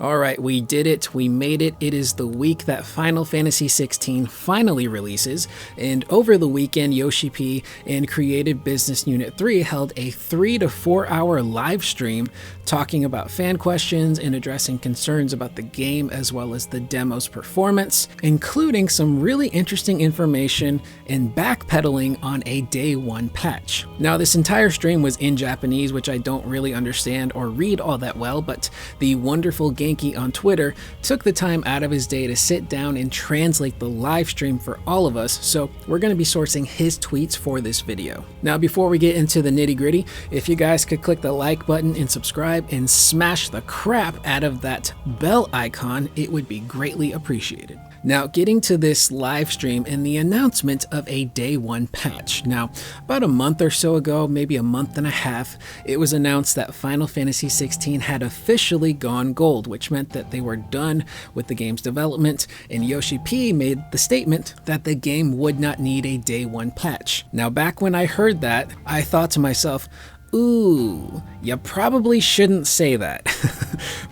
Alright, we did it, we made it. It is the week that Final Fantasy XVI finally releases, and over the weekend, Yoshi P and Creative Business Unit 3 held a 3 to 4 hour live stream talking about fan questions and addressing concerns about the game as well as the demo's performance, including some really interesting information and backpedaling on a day one patch. Now, this entire stream was in Japanese, which I don't really understand or read all that well, but the wonderful Genki on Twitter took the time out of his day to sit down and translate the live stream for all of us, so we're going to be sourcing his tweets for this video. Now, before we get into the nitty gritty, if you guys could click the like button and subscribe and smash the crap out of that bell icon, it would be greatly appreciated. Now, getting to this live stream and the announcement of a day one patch. Now, about a month or so ago, maybe a month and a half, it was announced that Final Fantasy XVI had officially gone gold, which meant that they were done with the game's development, and Yoshi P made the statement that the game would not need a day one patch. Now, back when I heard that, I thought to myself, ooh, you probably shouldn't say that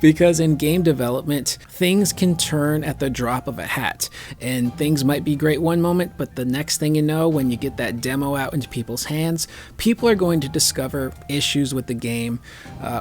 because in game development, things can turn at the drop of a hat, and things might be great one moment, but the next thing you know, when you get that demo out into people's hands, people are going to discover issues with the game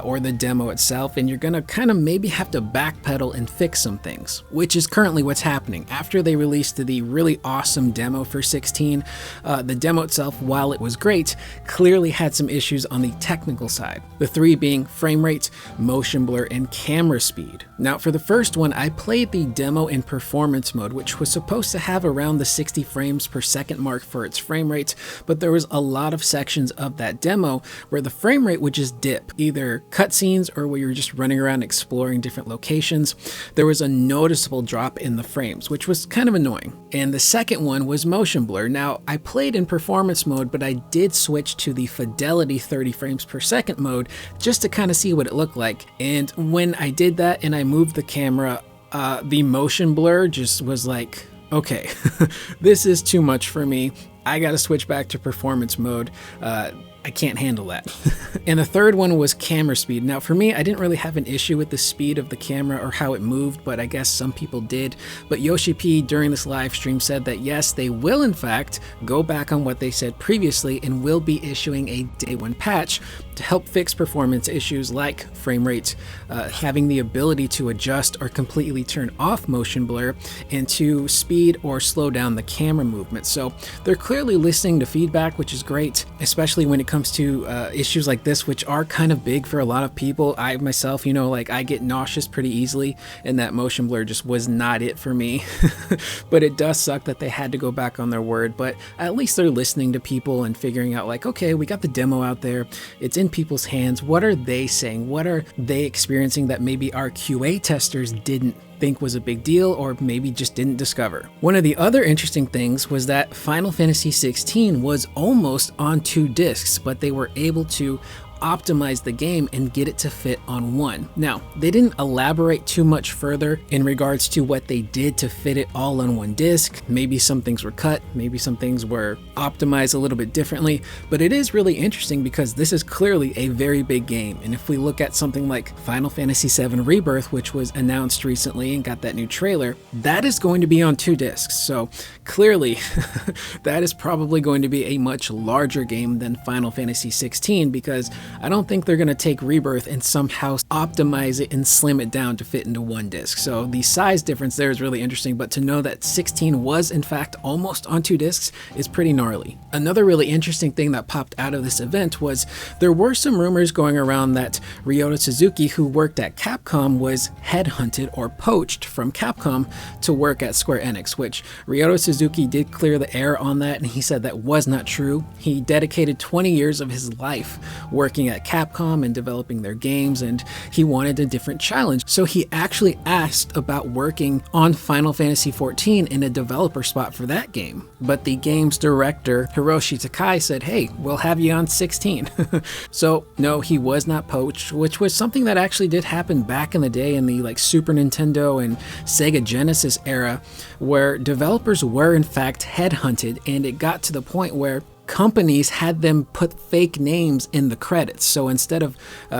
or the demo itself, and you're gonna kind of maybe have to backpedal and fix some things, which is currently what's happening. After they released the really awesome demo for 16, the demo itself, while it was great, clearly had some issues on the technical side. The three being frame rate, motion blur, and camera speed. Now, for the first one, I played the demo in performance mode, which was supposed to have around the 60 frames per second mark for its frame rate, but there was a lot of sections of that demo where the frame rate would just dip, either cutscenes or where you're just running around exploring different locations. There was a noticeable drop in the frames, which was kind of annoying. And the second one was motion blur. Now, I played in performance mode, but I did switch to the fidelity 30 frames per second mode just to kind of see what it looked like. And when I did that and I moved the camera, the motion blur just was like, okay, this is too much for me. I gotta switch back to performance mode. I can't handle that. And the third one was camera speed. Now, for me, I didn't really have an issue with the speed of the camera or how it moved, but I guess some people did. But Yoshi P during this live stream said that yes, they will in fact go back on what they said previously and will be issuing a day one patch to help fix performance issues like frame rate, having the ability to adjust or completely turn off motion blur, and to speed or slow down the camera movement. So they're clearly listening to feedback, which is great, especially when it comes to issues like this, which are kind of big for a lot of people. I myself, I get nauseous pretty easily, and that motion blur just was not it for me. But it does suck that they had to go back on their word, but at least they're listening to people and figuring out like, okay, we got the demo out there, it's in people's hands. What are they saying? What are they experiencing that maybe our QA testers didn't think was a big deal or maybe just didn't discover? One of the other interesting things was that Final Fantasy XVI was almost on 2 discs, but they were able to optimize the game and get it to fit on one. Now, they didn't elaborate too much further in regards to what they did to fit it all on one disc. Maybe some things were cut, maybe some things were optimized a little bit differently, but it is really interesting because this is clearly a very big game. And if we look at something like Final Fantasy VII Rebirth, which was announced recently and got that new trailer, that is going to be on 2 discs. So clearly that is probably going to be a much larger game than Final Fantasy XVI, because I don't think they're going to take Rebirth and somehow optimize it and slim it down to fit into 1 disc. So the size difference there is really interesting, but to know that 16 was in fact almost on 2 discs is pretty gnarly. Another really interesting thing that popped out of this event was there were some rumors going around that Ryota Suzuki, who worked at Capcom, was headhunted or poached from Capcom to work at Square Enix, which Ryota Suzuki did clear the air on that, and he said that was not true. He dedicated 20 years of his life working at Capcom and developing their games, and he wanted a different challenge. So he actually asked about working on Final Fantasy XIV in a developer spot for that game. But the game's director, Hiroshi Takai, said, hey, we'll have you on 16. So no, he was not poached, which was something that actually did happen back in the day in the Super Nintendo and Sega Genesis era, where developers were in fact headhunted, and it got to the point where companies had them put fake names in the credits. So instead of,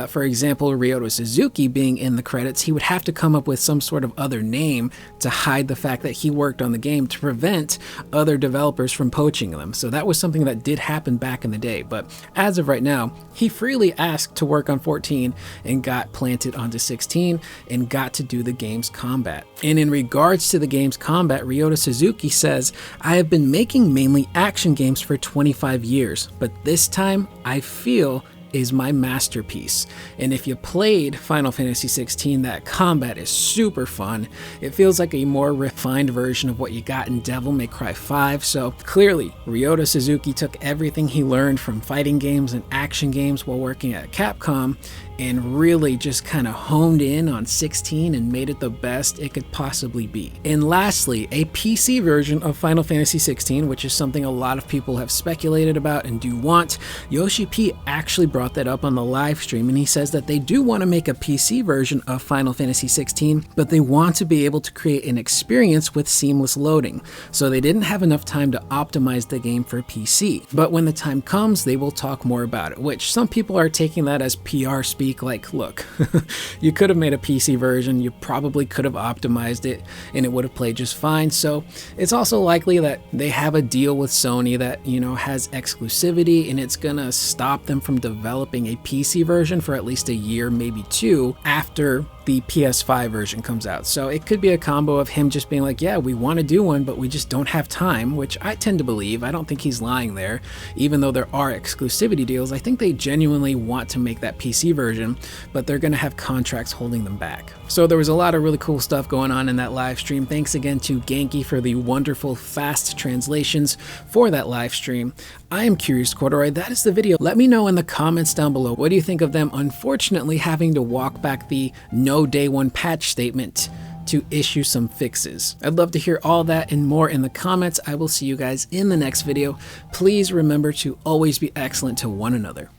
for example, Ryota Suzuki being in the credits, he would have to come up with some sort of other name to hide the fact that he worked on the game to prevent other developers from poaching them. So that was something that did happen back in the day. But as of right now, he freely asked to work on 14 and got planted onto 16 and got to do the game's combat. And in regards to the game's combat, Ryota Suzuki says, "I have been making mainly action games for 25 years, but this time I feel is my masterpiece." And if you played Final Fantasy XVI, that combat is super fun. It feels like a more refined version of what you got in Devil May Cry 5. So clearly, Ryota Suzuki took everything he learned from fighting games and action games while working at Capcom and really just kind of honed in on 16 and made it the best it could possibly be. And lastly, a PC version of Final Fantasy XVI, which is something a lot of people have speculated about and do want. Yoshi P actually brought that up on the live stream, and he says that they do want to make a PC version of Final Fantasy XVI, but they want to be able to create an experience with seamless loading. So they didn't have enough time to optimize the game for PC. But when the time comes, they will talk more about it, which some people are taking that as PR speak. Like, look, you could have made a PC version, you probably could have optimized it, and it would have played just fine. So it's also likely that they have a deal with Sony that, you know, has exclusivity, and it's gonna stop them from developing a PC version for at least a year, maybe two, after the PS5 version comes out. So it could be a combo of him just being like, yeah, we want to do one, but we just don't have time, which I tend to believe. I don't think he's lying there. Even though there are exclusivity deals, I think they genuinely want to make that PC version, but they're going to have contracts holding them back. So there was a lot of really cool stuff going on in that live stream. Thanks again to Genki for the wonderful fast translations for that live stream. I am Curious Corduroy. That is the video. Let me know in the comments down below. What do you think of them unfortunately having to walk back the no day one patch statement to issue some fixes? I'd love to hear all that and more in the comments. I will see you guys in the next video. Please remember to always be excellent to one another.